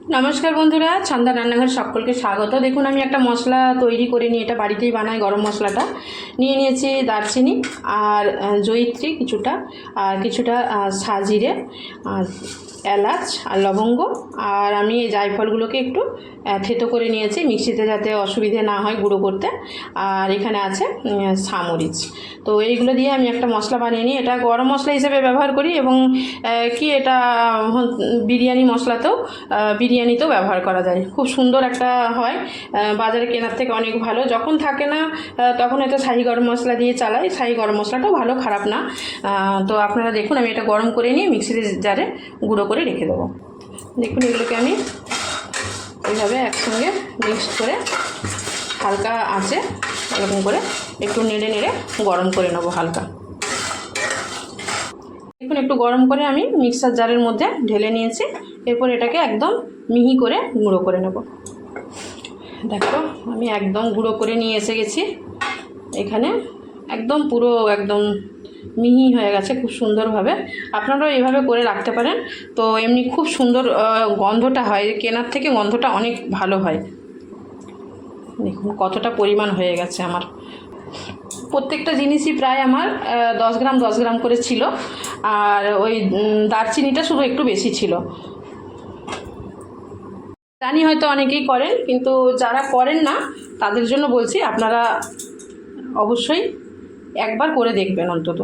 নমস্কার বন্ধুরা, ছন্দা রান্নাঘর সকলকে স্বাগত। দেখুন আমি একটা মশলা তৈরি করে নিই, এটা বাড়িতেই বানাই। গরম মশলাটা নিয়ে নিয়েছি দারচিনি আর জয়িত্রী কিছুটা, আর কিছুটা সাজিরে, আর এলাচ আর লবঙ্গ, আর আমি এই জায়ফলগুলোকে একটু থেতো করে নিয়েছি মিক্সিতে, যাতে অসুবিধে না হয় গুঁড়ো করতে। আর এখানে আছে সামরিচ। তো এইগুলো দিয়ে আমি একটা মশলা বানিয়ে নিই। এটা গরম মশলা হিসেবে ব্যবহার করি, এবং এটা বিরিয়ানি মশলাতেও বিরিয়ানিতেও ব্যবহার করা যায়। খুব সুন্দর একটা হয়, বাজারে কেনার থেকে অনেক ভালো। যখন থাকে না তখন এটা শাহি গরম মশলা দিয়ে চালাই। শাহি গরম মশলাটাও ভালো, খারাপ না। তো আপনারা দেখুন, আমি এটা গরম করে নিয়ে মিক্সির জারে গুঁড়ো করে রেখে দেবো। দেখুন এগুলোকে আমি এইভাবে একসঙ্গে মিক্সড করে হালকা আঁচে এরকম করে একটু নেড়ে নেড়ে গরম করে নেবো হালকা। দেখুন একটু গরম করে আমি মিক্সার জারের মধ্যে ঢেলে নিয়েছি। এরপর এটাকে একদম মিহি করে গুঁড়ো করে নেব। দেখো আমি একদম গুঁড়ো করে নিয়ে এসে গেছি এখানে, একদম পুরো একদম মিহি হয়ে গেছে খুব সুন্দরভাবে। আপনারাও এইভাবে করে রাখতে পারেন। তো এমনি খুব সুন্দর গন্ধটা হয়, কেনার থেকে গন্ধটা অনেক ভালো হয়। দেখুন কতটা পরিমাণ হয়ে গেছে আমার। প্রত্যেকটা জিনিসই প্রায় আমার 10 গ্রাম 10 গ্রাম করে ছিল, আর ওই দারচিনিটা শুধু একটু বেশি ছিল। জানি হয়তো অনেকেই করেন, কিন্তু যারা করেন না তাদের জন্য বলছি, আপনারা অবশ্যই একবার করে দেখবেন অন্তত।